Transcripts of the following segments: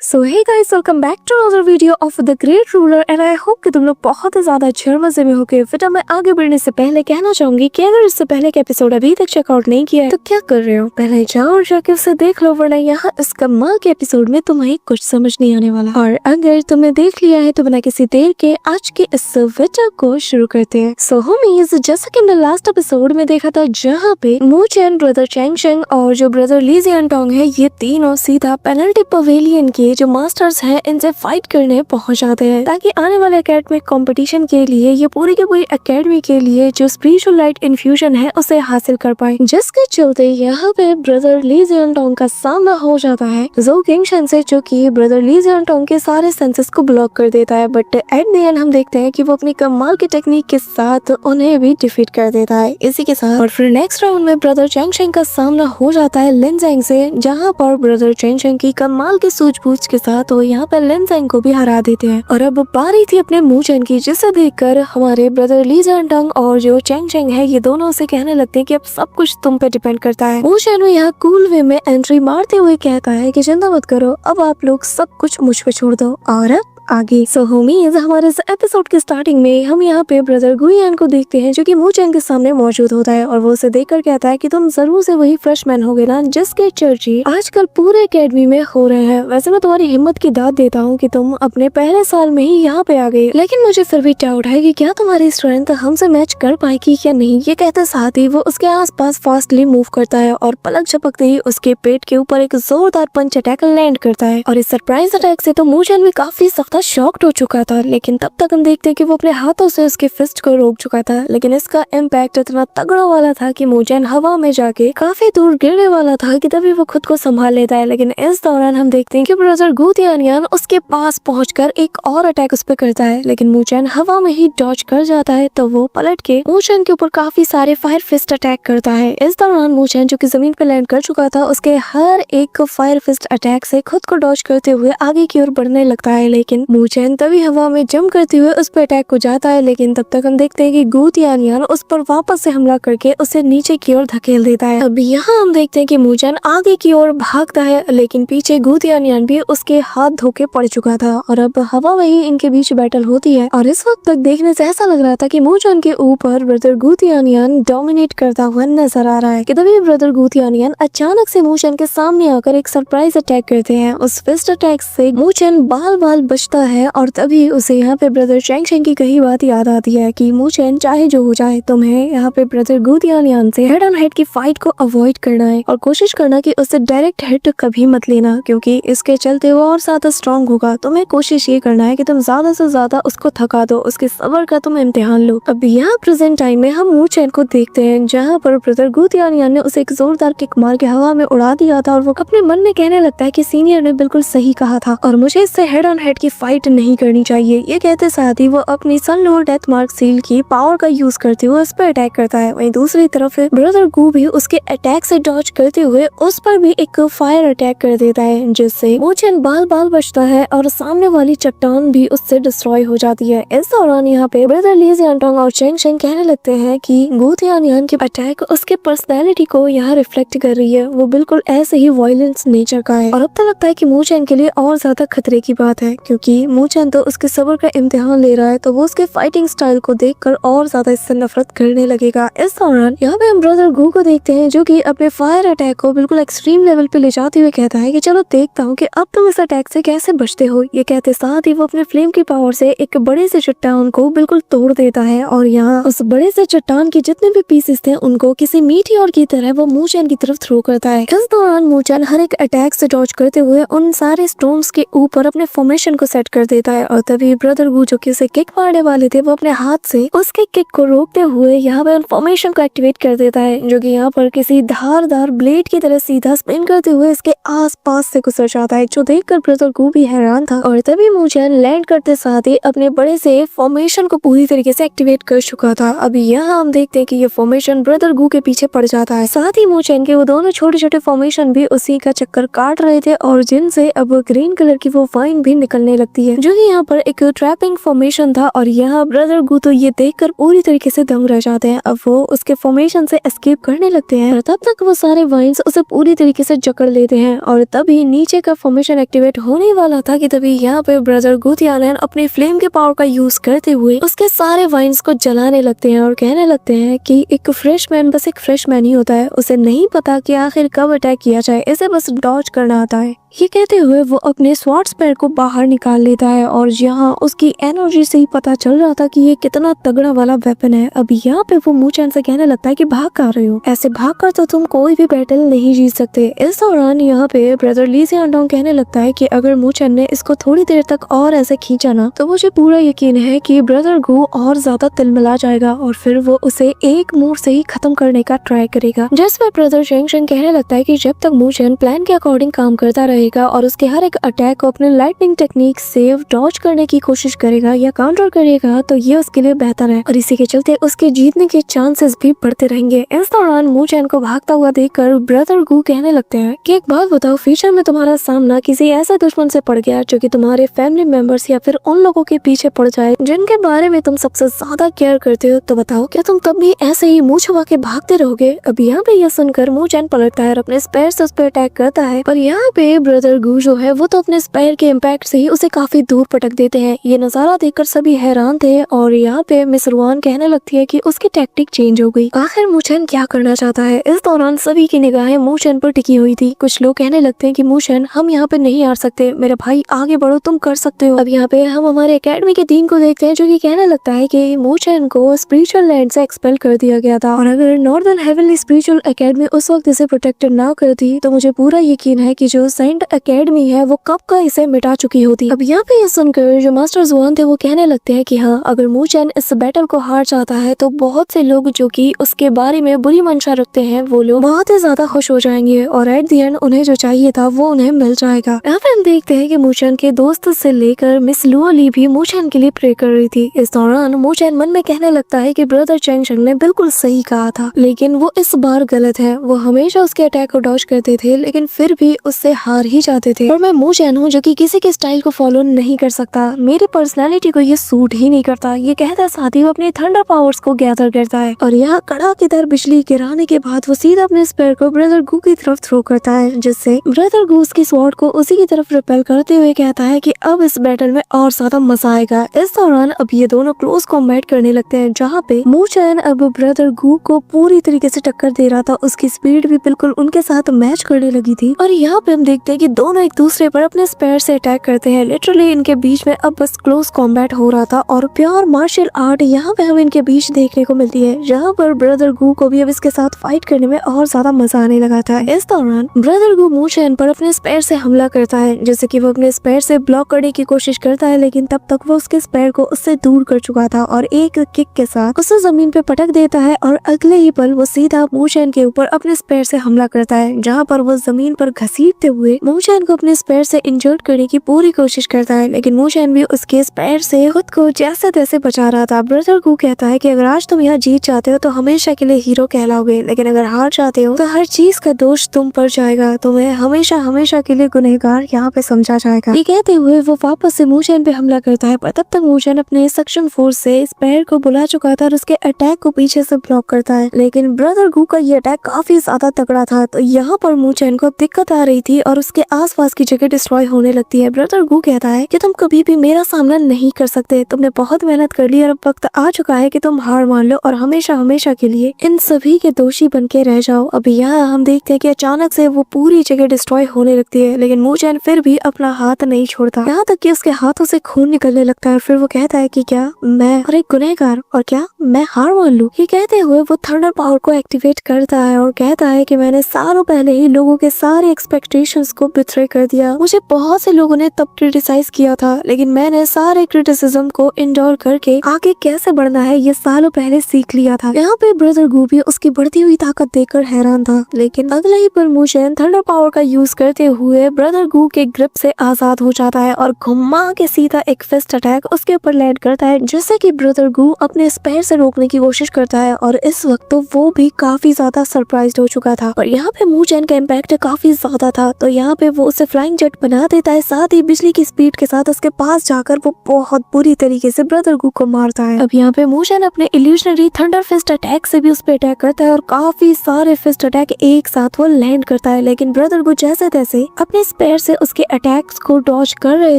So hey guys, welcome back to another video of the great ruler and I hope कि तुम लोग बहुत ही ज्यादा अच्छे और मजे में होगे। फिर मैं आगे बढ़ने से पहले कहना चाहूंगी कि अगर इससे पहले के एपिसोड अभी तक चेकआउट नहीं किया है तो क्या कर रहे हो, पहले जाओ और जाके उसे देख लो, वरना यहाँ इस कमाल के एपिसोड में तुम्हें कुछ समझ नहीं आने वाला। और अगर तुमने देख लिया है तो बिना किसी देर के आज के इस वीडियो को शुरू करते हैं। सो होमीज, जैसा कि हमने लास्ट एपिसोड में देखा था जहाँ पे मू चेन, ब्रदर चैंग चेंग और जो ब्रदर ली जियानटोंग है, ये तीनों सीधा पेनल्टी पवेलियन के जो मास्टर्स हैं इनसे फाइट करने पहुंच जाते हैं ताकि आने वाले एकेडमिक कंपटीशन के लिए ये पूरी की पूरी एकेडमी के लिए जो स्पिरिचुअल लाइट इन्फ्यूजन है उसे हासिल कर पाए। जिसके चलते यहाँ पे ब्रदर ली जियानटोंग का सामना हो जाता है जो किंगशन से, जो कि ब्रदर ली जियानटोंग के सारे सेंसेस को ब्लॉक कर देता है। बट एट द एंड हम देखते हैं कि वो अपनी कमाल की टेक्निक के साथ उन्हें भी डिफीट कर देता है। इसी के साथ और फिर नेक्स्ट राउंड में ब्रदर चैंग चेंग का सामना हो जाता है लिन ज़ेंग से, जहाँ पर ब्रदर चैंग चेंग की कमाल की सूझबूझ के साथ तो यहाँ पर लिन ज़ेंग को भी हरा देते हैं। और अब बारी थी अपने मू चेन की, जिसे देखकर हमारे ब्रदर ली जियानटोंग और जो चैंग चेंग है ये दोनों से कहने लगते हैं कि अब सब कुछ तुम पे डिपेंड करता है। मू चेन यहाँ कूल वे में एंट्री मारते हुए कहता है कि चिंता मत करो, अब आप लोग सब कुछ मुझ पे छोड़ दो। और अब आगे सो होमीज, हमारे इस एपिसोड के स्टार्टिंग में हम यहाँ पे ब्रदर गुइयान को देखते हैं जो कि मू चेन के सामने मौजूद होता है और वो उसे देखकर कहता है कि तुम जरूर से वही फ्रेशमैन होगे ना जिसके चर्चे आजकल पूरे एकेडमी में हो रहे हैं। वैसे मैं तुम्हारी हिम्मत की दाद देता हूँ कि तुम अपने पहले साल में ही यहाँ पे आ गए, लेकिन मुझे फिर भी डाउट है कि क्या तुम्हारी स्ट्रेंथ हमसे मैच कर पाएगी या नहीं। ये कहते साथ ही वो उसके आसपास फास्टली मूव करता है और पलक झपकते ही उसके पेट के ऊपर एक जोरदार पंच अटैक लैंड करता है। और इस सरप्राइज अटैक से तो मू चेन भी काफी सख्त शॉक्ड हो चुका था, लेकिन तब तक हम देखते हैं कि वो अपने हाथों से उसके फिस्ट को रोक चुका था। लेकिन इसका इम्पैक्ट इतना तगड़ा वाला था कि मू चेन हवा में जाके काफी दूर गिरने वाला था कि तभी वो खुद को संभाल लेता है। लेकिन इस दौरान हम देखते हैं कि ब्रदर गू तियानियान उसके पास पहुंचकर एक और अटैक उस पर करता है, लेकिन मू चेन हवा में ही डॉज कर जाता है तो वो पलट के मू चेन के ऊपर काफी सारे फायर फिस्ट अटैक करता है। इस दौरान मू चेन जो कि जमीन पर लैंड कर चुका था उसके हर एक फायर फिस्ट अटैक से खुद को डॉज करते हुए आगे की ओर बढ़ने लगता है, लेकिन मू चेन तभी हवा में जंप करते हुए उस पर अटैक हो जाता है। लेकिन तब तक हम देखते हैं कि गू तियानियान उस पर वापस से हमला करके उसे नीचे की ओर धकेल देता है। अब यहाँ हम देखते हैं कि मू चेन आगे की ओर भागता है, लेकिन पीछे गू तियानियान भी उसके हाथ धोके पड़ चुका था और अब हवा में ही इनके बीच बैटल होती है। और इस वक्त तक देखने से ऐसा लग रहा था कि मू चेन के ऊपर ब्रदर गू तियानियान डोमिनेट करता हुआ नजर आ रहा है कि तभी ब्रदर गू तियानियान अचानक से मू चेन के सामने आकर एक सरप्राइज अटैक करते हैं। उस फिस्ट अटैक से मू चेन बाल बाल बचता है और तभी उसे यहाँ पे ब्रदर चैंग चेंग की कही बात याद आती है कि मू चेन चाहे जो हो जाए तुम्हें यहाँ पे ब्रदर गू तियानियान से हेड ऑन हेड की फाइट को अवॉइड करना है और कोशिश करना कि उससे डायरेक्ट हिट कभी मत लेना, क्योंकि इसके चलते वो और ज्यादा स्ट्रॉन्ग होगा। तुम्हें कोशिश ये करना है कि तुम ज्यादा से ज्यादा उसको थका दो, उसके सब्र का तुम इम्तिहान लो। अब यहाँ प्रेजेंट टाइम में हम मू चेन को देखते हैं जहाँ पर ब्रदर गू तियानियान ने उसे एक जोरदार किक मार के हवा में उड़ा दिया था और वो अपने मन में कहने लगता है कि सीनियर ने बिल्कुल सही कहा था और मुझे इससे हेड ऑन हेड की फाइट नहीं करनी चाहिए। ये कहते साथ ही वो अपनी सन लॉर्ड डेथ मार्क सील की पावर का यूज करते हुए उस पर अटैक करता है। वहीं दूसरी तरफ ब्रदर गू भी उसके अटैक से डॉज करते हुए उस पर भी एक फायर अटैक कर देता है, जिससे मू चेन बाल बाल बचता है और सामने वाली चट्टान भी उससे डिस्ट्रॉय हो जाती है। इस दौरान यहाँ पे ब्रदर ली जियानटोंग और चैंग चेंग कहने लगते हैं कि गू तियानियान के अटैक उसके पर्सनैलिटी को यहाँ रिफ्लेक्ट कर रही है, वो बिल्कुल ऐसे ही वायलेंस नेचर का है। और अब तो लगता है कि मू चेन के लिए और ज्यादा खतरे की बात है, क्योंकि मू चेन तो उसके सब्र का इम्तिहान ले रहा है, तो वो उसके फाइटिंग स्टाइल को देखकर और ज्यादा इससे नफरत करने लगेगा। इस दौरान यहाँ पे हम ब्रदर गू को देखते हैं जो कि अपने फायर अटैक को बिल्कुल एक्सट्रीम लेवल पे ले जाते हुए कहता है कि चलो देखता हूँ कि अब तुम इस अटैक से कैसे बचते हो। ये कहते साथ ही वो अपने फ्लेम की पावर से एक बड़े से चट्टान को बिल्कुल तोड़ देता है और यहाँ उस बड़े से चट्टान के जितने भी पीसेस थे उनको किसी मीटियोर की तरह वो मू चेन की तरफ थ्रो करता है। इस दौरान मू चेन हर एक अटैक से डॉज करते हुए उन सारे स्टोन्स के ऊपर अपने फॉर्मेशन को सेट कर देता है और तभी ब्रदर गू जो कि उसे किक मारने वाले थे वो अपने हाथ से उसके किक को रोकते हुए यहाँ पर फॉर्मेशन को एक्टिवेट कर देता है, जो कि यहाँ पर किसी धारदार ब्लेड की तरह सीधा स्पिन करते हुए इसके आसपास से गुजर जाता है, जो देखकर ब्रदर गू भी हैरान था। और तभी मू चेन लैंड करते साथ ही अपने बड़े से फॉर्मेशन को पूरी तरीके से एक्टिवेट कर चुका था। अभी यहाँ हम देखते हैं कि ये फॉर्मेशन ब्रदर गू के पीछे पड़ जाता है। साथ ही मू चेन के वो दोनों छोटे छोटे फॉर्मेशन भी उसी का चक्कर काट रहे थे और जिनसे अब ग्रीन कलर की वो वाइन भी निकलने लगती है, जो कि यहाँ पर एक ट्रैपिंग फॉर्मेशन था। और यहाँ ब्रदर गू तो ये देखकर पूरी तरीके से दंग रह जाते हैं। अब वो उसके फॉर्मेशन से एस्केप करने लगते हैं और तब तक वो सारे वाइन्स उसे पूरी तरीके से जकड़ लेते हैं। और तभी नीचे का फॉर्मेशन एक्टिवेट होने वाला था कि तभी यहाँ पे ब्रदर गुथियानन अपनी फ्लेम के पावर का यूज करते हुए उसके सारे वाइन्स को जलाने लगते हैं और कहने लगते हैं कि एक फ्रेशमैन बस एक फ्रेशमैन ही होता है, उसे नहीं पता कि आखिर कब अटैक किया जाए, इसे बस डॉज करना आता है। ये कहते हुए वो अपने स्वॉर्ड स्पेयर को बाहर निकाल लेता है और यहाँ उसकी एनर्जी से ही पता चल रहा था कि ये कितना तगड़ा वाला वेपन है। अब यहाँ पे वो मूचैन से कहने लगता है कि भाग कर रहे हो, ऐसे भाग कर तो तुम कोई भी बैटल नहीं जीत सकते। इस दौरान यहाँ पे ब्रदर ली सियानडोंग कहने लगता है कि अगर मूचैन ने इसको थोड़ी देर तक और ऐसे खींचा ना तो मुझे पूरा यकीन है कि ब्रदर गू और ज्यादा तिलमिला जाएगा और फिर वो उसे एक मूव से ही खत्म करने का ट्राई करेगा। जिसमें ब्रदर शेंग शेंग कहने लगता है कि जब तक मूचैन प्लान के अकॉर्डिंग काम करता रहेगा और उसके हर एक अटैक को अपने लाइटनिंग टेक्निक से डॉज करने की कोशिश करेगा या काउंटर करेगा तो ये उसके लिए बेहतर है और इसी के चलते उसके जीतने के चांसेस भी बढ़ते रहेंगे। इस दौरान मूचैन को भागता हुआ देखकर ब्रदर गू कहने लगते हैं कि एक बात बताओ, फ्यूचर में तुम्हारा सामना किसी ऐसे दुश्मन से पड़ गया जो कि तुम्हारे फैमिली मेंबर्स या फिर उन लोगों के पीछे पड़ जाए जिनके बारे में तुम सबसे ज्यादा केयर करते हो, तो बताओ क्या तुम तब भी ऐसे ही मुंह छुपा के भागते रहोगे? अब यहाँ पे यह सुनकर मूचैन पलटता है और अपने स्पेयर से उस पर अटैक करता है, पर यहाँ पे ब्रदर गू जो है वो तो अपने स्पेयर के इम्पैक्ट से ही उसे काफी दूर पटक देते हैं। ये नजारा देखकर सभी हैरान थे और यहाँ पे मिस रुआन कहने लगती है कि उसकी टैक्टिक चेंज हो गई, आखिर मूचैन क्या करना चाहता है। इस दौरान सभी की निगाहें मूचैन पर टिकी हुई थी। कुछ लोग कहने लगते हैं कि मूचैन हम यहाँ पे नहीं हार सकते, मेरे भाई आगे बढ़ो, तुम कर सकते हो। अब यहाँ पे हम हमारे एकेडमी के डीन को देखते हैं जो कि कहने लगता है कि मूचैन को स्पिरिचुअल लैंड से एक्सपेल कर दिया गया था और अगर नॉर्दर्न हेवनली स्पिरिचुअल एकेडमी उस वक्त इसे प्रोटेक्टेड ना करती तो मुझे पूरा यकीन है कि जो सेंट एकेडमी है वो कब का इसे मिटा चुकी होती। अब यहाँ पे ये सुनकर जो मास्टर जुआन थे वो कहने लगते हैं कि हाँ, अगर मूचैन इस बैटल को हार जाता है तो बहुत से लोग जो कि उसके बारे में बुरी मंशा रखते हैं वो लोग बहुत ही ज्यादा खुश हो जाएंगे और एट दी एंड उन्हें जो चाहिए था वो उन्हें मिल जाएगा। यहाँ पे हम देखते हैं कि मूचैन के दोस्त से लेकर मिस लुओ ली भी मूचैन के लिए प्रे कर रही थी। इस दौरान मूचैन मन में कहने लगता है कि ब्रदर चेंग शेंग ने बिल्कुल सही कहा था, लेकिन वो इस बार गलत है। वो हमेशा उसके अटैक को डॉज करते थे लेकिन फिर भी उससे हार ही जाते थे और मैं मूचैन हूँ जो कि किसी के स्टाइल को फॉलो नहीं कर सकता, मेरी पर्सनालिटी को ये सूट ही नहीं करता। ये कहता साथ ही वो अपने थंडर पावर्स को गैदर करता है और यहाँ कड़ाकेदार बिजली गिराने के बाद वो सीधा अपने स्पेयर को ब्रदर गू की तरफ थ्रो करता है, जिससे ब्रदर गू उसकी स्वॉर्ड को उसी की तरफ रिपेल करते हुए कहता है कि अब इस बैटल में और ज्यादा मजा आएगा। इस दौरान अब ये दोनों क्लोज कॉम्बैट करने लगते हैं जहाँ पे मूचैन अब ब्रदर गू को पूरी तरीके से टक्कर दे रहा था, उसकी स्पीड भी बिल्कुल उनके साथ मैच करने लगी थी और यहाँ पे हम देखते हैं कि दोनों एक दूसरे पर अपने स्पेयर से अटैक करते हैं। लिटरली इनके बीच में अब बस क्लोज कॉम्बैट हो रहा था और प्योर मार्शल आर्ट यहाँ पे हमें इनके बीच देखने को मिलती है, जहाँ पर ब्रदर गू को भी अब इसके साथ फाइट करने में और ज्यादा मजा आने लगा था। इस दौरान ब्रदर गू मूचैन पर अपने स्पेयर से हमला करता है, जैसे कि वो अपने स्पेयर से ब्लॉक करने की कोशिश करता है, लेकिन तब तक वो उसके स्पेयर को उससे दूर कर चुका था और एक किक के साथ उसे जमीन पे पटक देता है और अगले ही पल वो सीधा मूचैन के ऊपर अपने स्पेयर से हमला करता है, जहाँ पर वो जमीन पर घसीटते हुए मूचैन को अपने स्पेयर से इंजर्ड करने की पूरी कोशिश करता है, लेकिन मूचैन भी उसके स्पेयर से खुद को जैसे तैसे बचा रहा था। ब्रदर गू कहता है कि अगर आज तुम यहाँ जीत जाते हो तो हमेशा के लिए हीरो कहलाओगे, लेकिन अगर हार जाते हो तो हर चीज का दोष तुम पर जाएगा, तुम्हें हमेशा हमेशा के लिए गुनहगार यहाँ पे समझा जाएगा। ये कहते हुए वो वापस से मूचैन पे हमला करता है, पर तब तक मूचैन अपने सक्शन फोर्स से स्पेयर को बुला चुका था और उसके अटैक को पीछे से ब्लॉक करता है, लेकिन ब्रदर गू का ये अटैक काफी ज्यादा तगड़ा था तो यहाँ पर मूचैन को दिक्कत आ रही थी और उसके आसपास की जगह डिस्ट्रॉय होने लगती है। ब्रदर गू कहता है कि तुम कभी भी मेरा सामना नहीं कर सकते, तुमने बहुत मेहनत कर ली और अब वक्त आ चुका है कि तुम हार मान लो और हमेशा हमेशा के लिए इन सभी के दोषी बन के रह जाओ। अब यहाँ हम देखते हैं कि अचानक से वो पूरी जगह डिस्ट्रॉय होने लगती है, लेकिन मूचैन फिर भी अपना हाथ नहीं छोड़ता, यहाँ तक कि उसके हाथों से खून निकलने लगता है। फिर वो कहता है कि क्या मैं और एक गुनहगार और क्या मैं हार मान लूं? ये कहते हुए वो थंडर पावर को एक्टिवेट करता है और कहता है कि मैंने सालों पहले ही लोगों के सारे एक्सपेक्टेशंस को बिट्रे कर दिया। मुझे बहुत से लोगों ने तब क्रिटिसाइज किया था, लेकिन मैंने सारे क्रिटिसिज्म को इंडोर करके आगे कैसे बढ़ना है ये सालों पहले सीख लिया था। यहाँ पे ब्रदर गू भी उसकी बढ़ती हुई ताकत देखकर हैरान था, लेकिन अगले ही पल मूचैन थंडर पावर का यूज करते हुए ब्रदर गू के ग्रिप से आजाद हो जाता है और घुमा के सीधा एक फिस्ट अटैक उसके ऊपर लैंड करता है, जिससे कि ब्रदर गू अपने स्पेयर से रोकने की कोशिश करता है और इस वक्त तो वो भी काफी ज्यादा सरप्राइज्ड हो चुका था और यहाँ पे मूचैन का इम्पैक्ट काफी ज्यादा था। तो यहाँ यहाँ पे वो उसे फ्लाइंग जेट बना देता है, साथ ही बिजली की स्पीड के साथ उसके पास जाकर वो बहुत बुरी तरीके से ब्रदर गू को मारता है। अब यहाँ पे मूचैन अपने इल्यूशनरी थंडर फिस्ट अटैक से भी उस पर अटैक करता है और काफी सारे फिस्ट अटैक एक साथ वो लैंड करता है, लेकिन ब्रदर गू जैसे तैसे अपने स्पेयर से उसके अटैक्स को डॉज कर रहे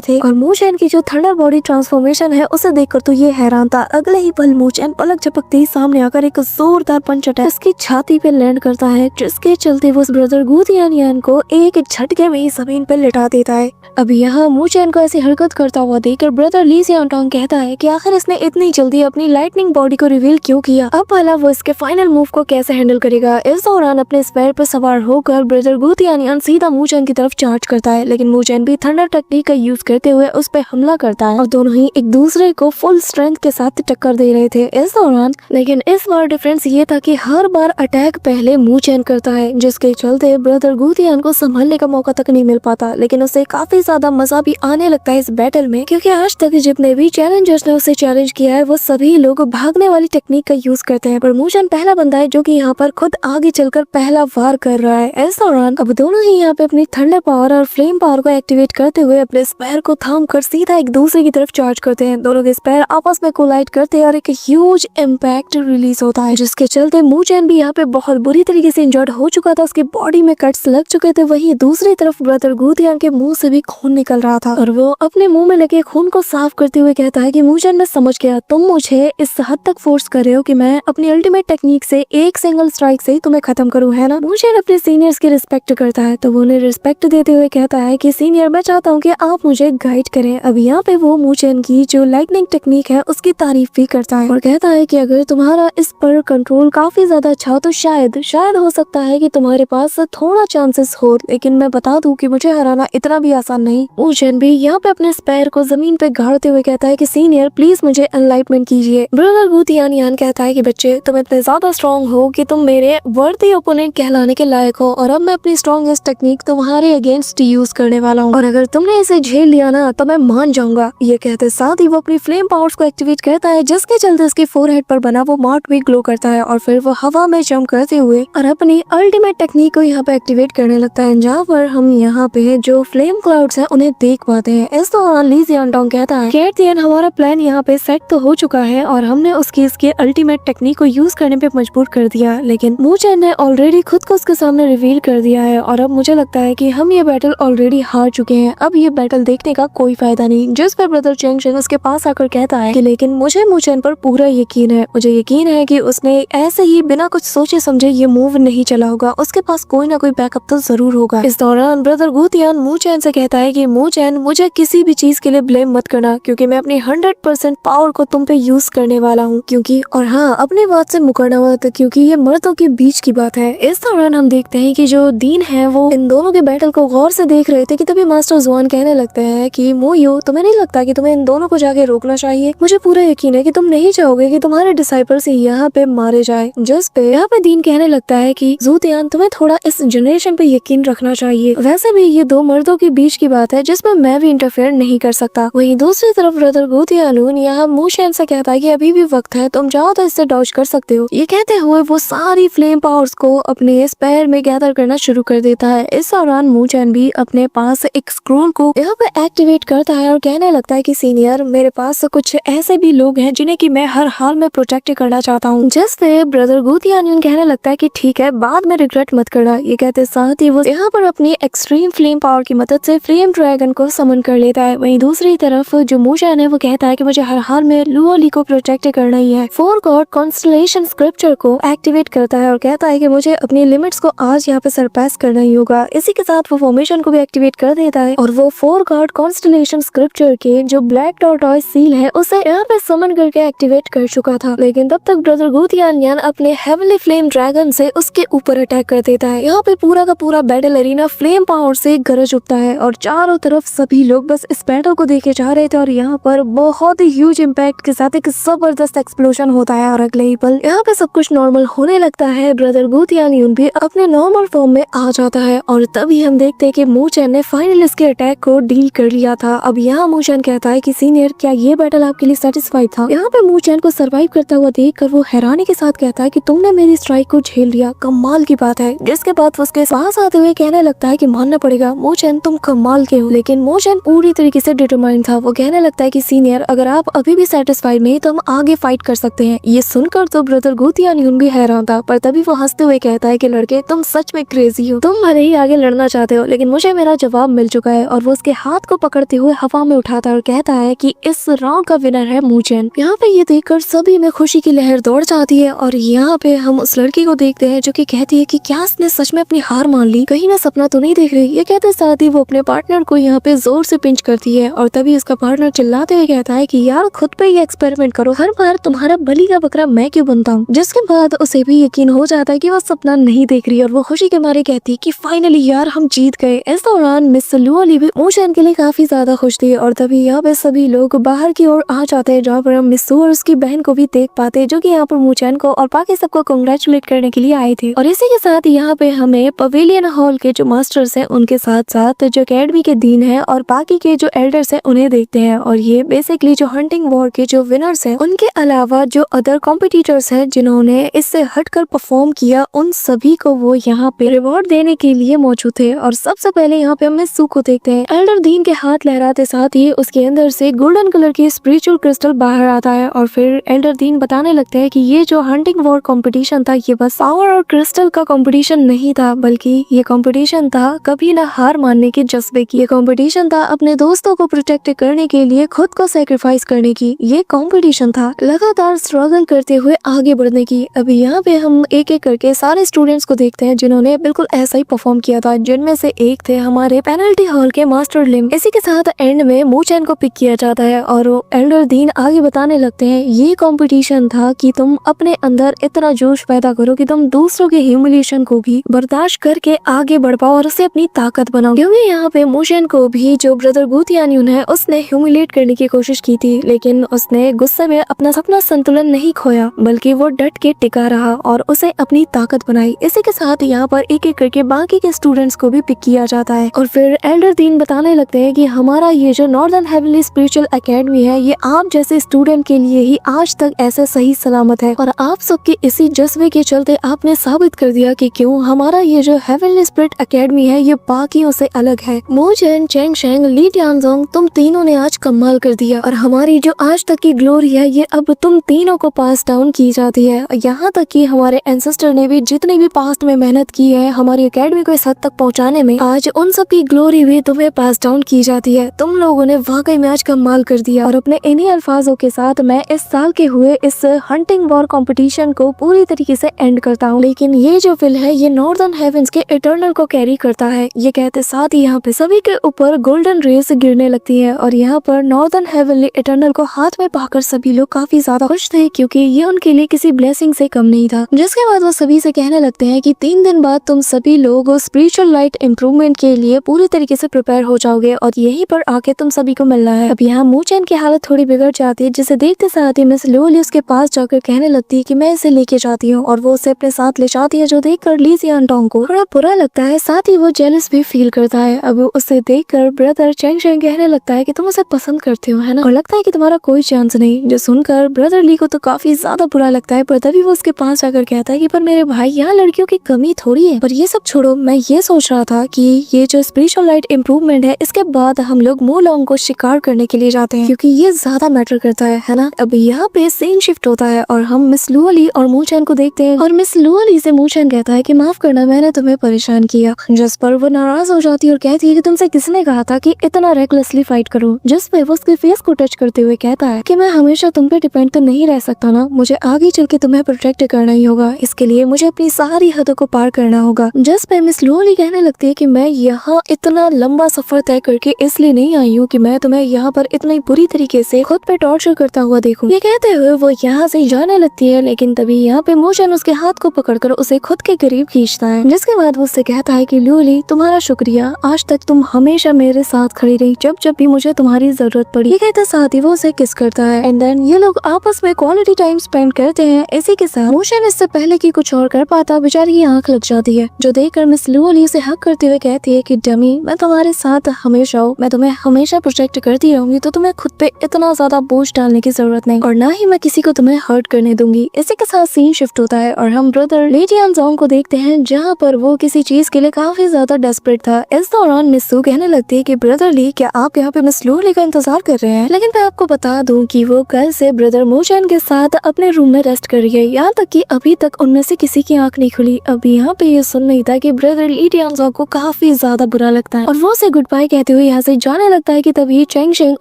थे। और मूचैन की जो थंडर बॉडी ट्रांसफॉर्मेशन है उसे देखकर तो ये हैरान था। अगले ही पल मूचैन पलक झपकते ही सामने आकर एक जोरदार पंच अटैक उसकी छाती पे लैंड करता है, जिसके चलते वो ब्रदर गू तियानियन को एक झटके में ही जमीन पे लिटा देता है। अब यहाँ मूचैन को ऐसी हरकत करता हुआ देखकर ब्रदर ली सियांगटोंग कहता है कि आखिर इसने इतनी जल्दी अपनी लाइटनिंग बॉडी को रिवील क्यों किया, अब भला वो इसके फाइनल मूव को कैसे हैंडल करेगा। इस दौरान अपने स्पेयर पर सवार होकर ब्रदर गू तियानियन सीधा मूचैन की तरफ चार्ज करता है, लेकिन मूचैन भी थंडर टेक्निक का यूज करते हुए उस पर हमला करता है और दोनों ही एक दूसरे को फुल स्ट्रेंथ के साथ टक्कर दे रहे थे इस दौरान। लेकिन इस बार डिफरेंस ये था कि हर बार अटैक पहले मूचैन करता है, जिसके चलते ब्रदर गू तियान को संभलने का मौका तक नहीं मिल पाता। लेकिन उसे काफी ज्यादा मजा भी आने लगता है इस बैटल में, क्योंकि आज तक जितने भी चैलेंजर्स ने उसे चैलेंज किया है वो सभी लोग भागने वाली टेक्निक का यूज करते हैं, पर मूचैन पहला बंदा है जो कि यहाँ पर खुद आगे चलकर पहला वार कर रहा है। इस दौरान अब दोनों ही यहाँ पे अपनी थंडर पावर और फ्लेम पावर को एक्टिवेट करते हुए अपने स्पेयर को थाम कर सीधा एक दूसरे की तरफ चार्ज करते हैं। दोनों के स्पेयर आपस में कोलाइड करते हैं और एक ह्यूज इम्पैक्ट रिलीज होता है, जिसके चलते मूचैन भी यहाँ पे बहुत बुरी तरीके से इंजर्ड हो चुका था, उसकी बॉडी में कट्स लग चुके थे। वहीं दूसरी तरफ ब्रदर गू तियान के मुंह से भी खून निकल रहा था और वो अपने मुंह में लगे खून को साफ करते हुए कहता है कि मूचैन मैं समझ गया, तुम मुझे इस हद तक फोर्स कर रहे हो कि मैं अपनी अल्टीमेट टेक्निक से एक सिंगल स्ट्राइक से ही तुम्हें खत्म करूं, है ना। मूचैन अपने सीनियर्स की रिस्पेक्ट करता है, तो वो उन्हें रिस्पेक्ट देते हुए कहता है कि सीनियर मैं चाहता हूँ कि आप मुझे गाइड करें। अब यहाँ पे वो मूचैन की जो लाइटनिंग टेक्निक है उसकी तारीफ भी करता है और कहता है कि अगर तुम्हारा इस पर कंट्रोल काफी ज्यादा अच्छा हो तो शायद हो सकता है कि तुम्हारे पास थोड़ा चांसेस हो, लेकिन मैं बता दूं कि मुझे हराना इतना भी आसान नहीं। मूचैन भी यहाँ पे अपने स्पेयर को जमीन पे गाड़ते हुए कहता है कि सीनियर प्लीज मुझे एनलाइटमेंट कीजिए। ब्रदर गू तियानियन कहता है कि बच्चे तुम इतने ज्यादा स्ट्रॉन्ग हो कि तुम मेरे वर्दी ओपोनेंट कहलाने के लायक हो, और अब मैं अपनी स्ट्रॉन्गेस्ट टेक्निक तुम्हारे अगेंस्ट यूज करने वाला हूँ, और अगर तुमने इसे झेल लिया ना तो मैं मान जाऊंगा। ये कहते साथ ही वो अपनी फ्लेम पावर्स को एक्टिवेट करता है, जिसके चलते उसके फोरहेड पर बना वो मार्क भी ग्लो करता है और फिर वो हवा में जंप करते हुए और अपनी अल्टीमेट टेक्निक को यहाँ पे एक्टिवेट करने लगता है, जहाँ पर हम यहाँ पे जो फ्लेम क्लाउड्स हैं उन्हें देख पाते हैं। इस दौरान ली सियांगटोंग कहता है कि एट द एंड हमारा प्लान यहाँ पे सेट तो हो चुका है और हमने उसकी इसके अल्टीमेट टेक्निक को यूज करने पे मजबूर कर दिया, लेकिन मूचैन ने ऑलरेडी खुद को उसके सामने रिवील कर दिया है और अब मुझे लगता है कि हम ये बैटल ऑलरेडी हार चुके हैं, अब ये बैटल देखने का कोई फायदा नहीं। जिस पर ब्रदर चेंग शेंग उसके पास आकर कहता है कि लेकिन मुझे मूचैन पर पूरा यकीन है, मुझे यकीन है कि उसने ऐसे ही बिना कुछ सोचे समझे ये मूव नहीं चला होगा, उसके पास कोई ना कोई बैकअप तो जरूर होगा। इस दौरान ब्रदर गू तियान मूचैन से कहता है कि मूचैन मुझे किसी भी चीज के लिए ब्लेम मत करना, क्योंकि मैं अपनी 100% पावर को तुम पे यूज करने वाला हूँ, क्योंकि और हाँ अपनी बात से मुकरना मत, क्योंकि ये मर्दों के बीच की बात है। इस दौरान हम देखते हैं कि जो दीन है वो इन दोनों के बैटल को गौर से देख रहे थे कि तभी मास्टर जुआन कहने लगते हैं कि मोयो तुम्हें नहीं लगता कि तुम्हें इन दोनों को जाके रोकना चाहिए, मुझे पूरा यकीन है कि तुम नहीं चाहोगे कि तुम्हारे डिसाइपल्स यहाँ पे मारे जाए। जिस पे यहाँ पे दीन कहने लगता है कि जू तियान तुम्हें थोड़ा इस जनरेशन पे यकीन रखना चाहिए, वैसे भी ये दो मर्दों के बीच की बात है जिसमें मैं भी इंटरफेयर नहीं कर सकता। वहीं दूसरी तरफ ब्रदर गू तियान यहाँ मूचैन से कहता है कि अभी भी वक्त है, तुम चाहो तो इससे डॉज कर सकते हो। ये कहते हुए वो सारी फ्लेम पावर्स को अपने स्पेयर में गैदर करना शुरू कर देता है। इस दौरान मूचैन भी अपने पास एक स्क्रोल को यहाँ पे एक्टिवेट करता है और कहने लगता है कि सीनियर मेरे पास कुछ ऐसे भी लोग हैं जिन्हें कि मैं हर हाल में प्रोटेक्ट करना चाहता हूँ। जिससे ब्रदर गू तियान कहने लगता है कि ठीक है बाद में रिग्रेट मत करना। ये कहते साथ ही वो यहाँ पर अपनी एक्सट्रीम फ्लेम पावर की मदद से फ्लेम ड्रैगन को समन कर लेता है। वहीं दूसरी तरफ जो मूचैन है वो कहता है कि मुझे हर हाल में लुओ ली को प्रोटेक्ट करना ही है। फोर गॉड कॉन्स्टलेशन स्क्रिप्चर को एक्टिवेट करता है और कहता है कि मुझे अपनी लिमिट्स को आज यहाँ पे सरपास करना ही होगा। इसी के साथ वो फॉर्मेशन को भी एक्टिवेट कर देता है और वो फोर गॉड कॉन्स्टलेशन स्क्रिप्चर के जो ब्लैक टॉर्टॉइस सील है उसे यहाँ पे समन करके एक्टिवेट कर चुका था। लेकिन तब तक ब्रदर गू तियान अपने हेवनली फ्लेम ड्रैगन से उसके ऊपर अटैक कर देता है। यहाँ पे पूरा का पूरा बैटल एरिना फ्लेम पावर से गरज उठता है और चारों तरफ सभी लोग बस इस बैटल को देखे जा रहे थे और यहाँ पर बहुत ही ह्यूज इम्पैक्ट के साथ एक जबरदस्त एक्सप्लोजन होता है और अगले ही पल यहाँ पे सब कुछ नॉर्मल होने लगता है। ब्रदर गू तियान भी अपने नॉर्मल फॉर्म में आ जाता है और तभी हम देखते हैं कि मूचैन ने फाइनल इसके अटैक को डील कर लिया था। अब यहाँ मूचैन कहता है कि सीनियर क्या ये बैटल आपके लिए सेटिस्फाइड था। यहाँ पे मूचैन को सरवाइव करता हुआ देखकर वो हैरानी के साथ कहता है कि तुमने मेरी स्ट्राइक को झेल लिया, कमाल की बात है। जिसके बाद वो उसके पास आते हुए कहने लगता है कि मानना पड़ेगा मोचन तुम कमाल के हो। लेकिन मोचन पूरी तरीके से डिटरमाइंड था। वो कहने लगता है कि सीनियर अगर आप अभी भी सेटिस्फाइड नहीं तो हम आगे फाइट कर सकते हैं। ये सुनकर तो ब्रदर गुतियान्यून भी हैरान था, पर तभी वो हंसते हुए कहता है कि लड़के तुम सच में क्रेजी हो, तुम भले ही आगे लड़ना चाहते हो लेकिन मुझे मेरा जवाब मिल चुका है। और वो उसके हाथ को पकड़ते हुए हवा में उठाता है और कहता है कि इस राउंड का विनर है मोचन। यहाँ पे ये देखकर सभी में खुशी की लहर दौड़ जाती है और यहाँ पे हम उस लड़की को देखते हैं जो कि कहती है कि क्या इसने सच में अपनी हार मान ली, कहीं मैं सपना तो नहीं देख रही। ये कहते साथ ही वो अपने पार्टनर को यहाँ पे जोर से पिंच करती है और तभी उसका पार्टनर चिल्लाते हुए कहता है कि यार खुद पे ये एक्सपेरिमेंट करो, हर बार तुम्हारा बलि का बकरा मैं क्यों बनता हूँ। जिसके बाद उसे भी यकीन हो जाता है कि वो सपना नहीं देख रही और वो खुशी के मारे कहती है कि फाइनली यार हम जीत गए। इस दौरान मिस लुओली भी मोचन के लिए काफी ज्यादा खुश थी और तभी यहाँ पे सभी लोग बाहर की ओर आ जाते हैं जहाँ पर हम मिस और उसकी बहन को भी देख पाते जो कि यहाँ पर मोचन को और बाकी सबको कांग्रेचुलेट करने के लिए आए थे। और इसी के साथ यहाँ पे हमें पवेलियन हॉल के जो मास्टर्स हैं उनके साथ साथ जो अकेडमी के डीन है और बाकी के जो एल्डर्स हैं उन्हें देखते हैं। और ये बेसिकली जो हंटिंग वॉर के जो विनर्स हैं उनके अलावा जो अदर कॉम्पिटिटर्स हैं जिन्होंने इससे हटकर परफॉर्म किया उन सभी को वो यहाँ पे रिवॉर्ड देने के लिए मौजूद थे। और सबसे पहले यहाँ पे हम सू को देखते हैं। एल्डर डीन के हाथ लहराते साथ ही उसके अंदर से गोल्डन कलर की स्पिरिचुअल क्रिस्टल बाहर आता है और फिर एल्डर डीन बताने लगता है कि ये जो हंटिंग वॉर कंपटीशन था ये बस पावर और क्रिस्टल का कंपटीशन नहीं था, बल्कि ये कंपटीशन था कभी ना हार मानने के जज्बे की। ये कंपटीशन था अपने दोस्तों को प्रोटेक्ट करने के लिए खुद को सैक्रिफाइस करने की। ये कंपटीशन था लगातार स्ट्रगल करते हुए आगे बढ़ने की। अभी यहाँ पे हम एक एक करके सारे स्टूडेंट्स को देखते हैं जिन्होंने बिल्कुल ऐसा ही परफॉर्म किया था, जिनमें से एक थे हमारे पेनल्टी हॉल के मास्टर लिम। इसी के साथ एंड में मोचन को पिक किया जाता है और एल्डर डीन आगे बताने लगते हैं ये कंपटीशन था कि तुम अपने अंदर इतना जोश पैदा करो कि तुम दूसरों के ह्यूमिलिएशन को भी बर्दाश्त करके आगे बढ़ पाओ और उसे अपनी ताकत बनाओ। क्योंकि यहाँ पे मोचन को भी जो ब्रदर गुतियान्यून है उसने ह्यूमिलेट करने की कोशिश की थी, लेकिन उसने गुस्से में अपना संतुलन नहीं खोया बल्कि वो डट के टिका रहा और उसे अपनी ताकत बनाई। इसी के साथ यहाँ पर एक एक करके बाकी के स्टूडेंट्स को भी पिक किया जाता है और फिर एल्डर डीन बताने लगते हैं कि हमारा ये जो नॉर्दर्न हेवनली स्पिरिचुअल एकेडमी है ये आप जैसे स्टूडेंट के लिए ही आज तक ऐसे सही सलामत है और आप सबके इसी जज्बे के चलते आपने साबित कर दिया कि क्यों हमारा ये जो हेवनली स्पिरिट एकेडमी है ये बाकियों से अलग है। मोचन, चेंग शेंग, ली टियानजोंग तुम तीनों ने आज कमाल कर दिया और हमारी जो आज तक की ग्लोरी है ये अब तुम तीनों को पास डाउन की जाती है। यहाँ तक कि हमारे एंसेस्टर ने भी जितनी भी पास्ट में मेहनत की है हमारी एकेडमी को इस हद तक पहुँचाने में, आज उन सब की ग्लोरी भी तुम्हें पास डाउन की जाती है। तुम लोगों ने वाकई में आज कमाल कर दिया। और अपने इन्हीं अल्फाजों के साथ मैं इस साल के हुए इस हंटिंग वॉर कंपटीशन को पूरी तरीके से एंड करता हूँ, लेकिन ये जो फिल है ये नॉर्दर्न हेवंस के इटर्नल को कैरी करता है। ये कहते साथ ही यहाँ पे सभी के ऊपर गोल्डन रेस गिरने लगती है और यहाँ पर नॉर्दर्न हेवनली इटर्नल को हाथ में पाकर सभी लोग काफी ज्यादा खुश थे क्योंकि ये उनके लिए किसी ब्लेसिंग से कम नहीं था। जिसके बाद वो सभी से कहने लगते हैं कि 3 दिन बाद तुम सभी लोग स्पिरिचुअल लाइट इम्प्रूवमेंट के लिए पूरी तरीके से प्रिपेयर हो जाओगे और यहीं पर आके तुम सभी को मिलना है। अब यहाँ मोचन की हालत थोड़ी बिगड़ जाती है, जिसे देखते साथ ही मिस लुओली उसके पास जाकर कहने लगती है कि मैं इसे लेके जाती हूँ और वो उसे अपने साथ ले जाती है, जो देखकर ली जियानटोंग को थोड़ा बुरा लगता है, साथ ही वो जेलस भी फील करता है। अब उसे देखकर ब्रदर चेंग शेंग कहने लगता है कि तुम उसे पसंद करते हो है ना, और लगता है कि तुम्हारा कोई चांस नहीं। जो सुनकर ब्रदर ली को तो काफी ज्यादा बुरा लगता है, पर तभी वो उसके पास जाकर कहता है कि पर मेरे भाई यहाँ लड़कियों की कमी थोड़ी है। पर ये सब छोड़ो, मैं ये सोच रहा था कि ये जो स्पिरिचुअल लाइट इम्प्रूवमेंट है इसके बाद हम लोग मोलोंग को शिकार करने के लिए जाते हैं क्योंकि ये ज्यादा मैटर करता है ना। अब यहाँ पे सीन शिफ्ट होता है और हम मिस लुओली और मोचन को देखते हैं और मिस लुओली से मोचन कहता है कि माफ करना मैंने तुम्हें परेशान किया। जिस पर वो नाराज हो जाती है और कहती है कि तुमसे किसने कहा था कि इतना रेकलेसली फाइट करो। जिस पे वो उसके फेस को टच करते हुए कहता है कि मैं हमेशा तुम पे डिपेंड तो नहीं रह सकता ना, मुझे आगे चल के तुम्हें प्रोटेक्ट करना ही होगा, इसके लिए मुझे अपनी सारी हदों को पार करना होगा। जिस पे मिस लुओली कहने लगती है कि मैं यहाँ इतना लंबा सफर तय करके इसलिए नहीं आई हूँ कि मैं तुम्हें यहाँ पर इतनी बुरी तरीके से खुद पे टॉर्चर करता हुआ देखूं। ये कहते हुए वो यहाँ से जाने लगती है, लेकिन तभी यहाँ पे मोचन उसके हाथ को पकड़कर उसे खुद के करीब खींचता है। जिसके बाद वो उससे कहता है कि लुओली तुम्हारा शुक्रिया, आज तक तुम हमेशा मेरे साथ खड़ी रही जब जब भी मुझे तुम्हारी जरूरत पड़ी। ये कहते साथ ही वो उसे किस करता है एंड देन ये लोग आपस में क्वालिटी टाइम स्पेंड करते हैं। इसी के साथ मोचन इससे पहले की कुछ और कर पाता बेचारी की आंख लग जाती है, जो देखकर मिस लुओली उसे हक करते हुए कहती है कि डमी मैं तुम्हारे साथ हमेशा हूँ, मैं तुम्हें हमेशा प्रोटेक्ट करती रहूंगी, तो तुम्हें खुद पे इतना ज्यादा बोझ डालने की जरूरत नहीं और ना ही मैं किसी को तुम्हें हर्ट करने दूंगी। इसी के साथ सीन शिफ्ट होता है और हम ब्रदर ली जियानजोंग को देखते हैं जहाँ पर वो किसी चीज के लिए काफी ज्यादा डेस्परेट था। इस दौरान मिस सू कहने लगती है कि ब्रदर ली, क्या आप यहाँ पे मिस लू ली का इंतजार कर रहे हैं? लेकिन मैं आपको बता दूं कि वो कल से ब्रदर मूचैन के साथ अपने रूम में रेस्ट कर रही है, यहाँ तक कि अभी तक उनमें से किसी की आंख नहीं खुली। अब यहाँ पे ये सुन नहीं था कि ब्रदर ली टियांग को काफी ज्यादा बुरा लगता है और वो उसे गुड बाय कहते हुए यहाँ से जाने लगता है कि तभी चेंग शेंग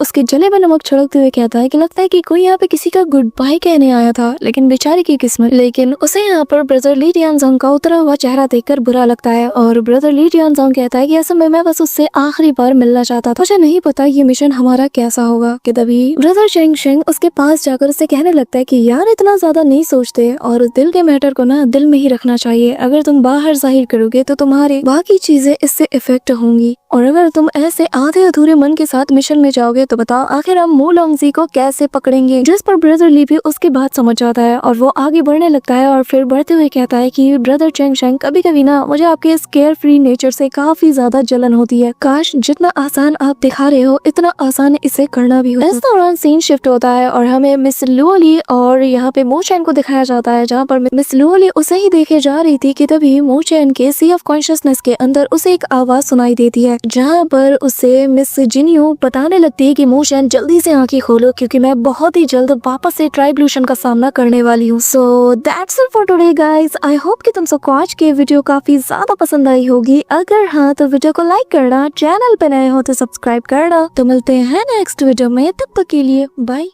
उसके गले में नमक छिड़कते हुए कहता है कि लगता है कि कोई यहाँ पे किसी का गुड बाय कहने आया था, लेकिन बेचारी की किस्मत। लेकिन उसे यहाँ पर ब्रदर ली टियांग का उतरा हुआ चेहरा देखकर बुरा लगता है और ब्रदर ली टियांग कहता है कि असल में मैं बस उससे आखिरी बार मिलना चाहता था, मुझे नहीं पता ये मिशन हमारा कैसा होगा। कि तभी ब्रदर चेंग शेंग उसके पास जाकर उसे कहने लगता है कि यार इतना ज्यादा नहीं सोचते और दिल के मैटर को ना दिल में ही रखना चाहिए। अगर तुम बाहर जाहिर करोगे तो तुम्हारी बाकी चीजें इससे इफेक्ट होंगी, और अगर तुम ऐसे आधे अधूरे मन के साथ मिशन में जाओगे तो बताओ आखिर हम मू लॉन्गजी को कैसे पकड़ेंगे। जिस पर ब्रदर ली भी उसकी बात समझ जाता है और वो आगे बढ़ने लगता है और फिर बढ़ते हुए कहता है कि ब्रदर चेंग शेंग, कभी कभी ना मुझे आपके इस केयर फ्री नेचर से काफी ज्यादा जलन होती है। काश जितना आसान आप दिखा रहे हो इतना आसान इसे करना भी हो। इस दौरान सीन शिफ्ट होता है और हमें मिस लू ली और यहाँ पे मूचैन को दिखाया जाता है, जहाँ पर मिस लू ली उसे ही देखे जा रही थी कि तभी मूचैन के सी ऑफ कॉन्शियसनेस के अंदर उसे एक आवाज सुनाई देती है, जहाँ पर उसे मिस जिन्यू बताने लगती है कि मूचैन जल्दी से आंखें खोलो क्योंकि मैं बहुत ही जल्द वापस से ट्राइब्यूशन का सामना करने वाली हूँ। So that's it for today guys. I hope कि तुम सबको आज की वीडियो काफी ज्यादा पसंद आई होगी। अगर हाँ तो वीडियो को लाइक करना, चैनल पे नए हो तो सब्सक्राइब करना। तो मिलते हैं नेक्स्ट वीडियो में, तब तक के लिए बाय।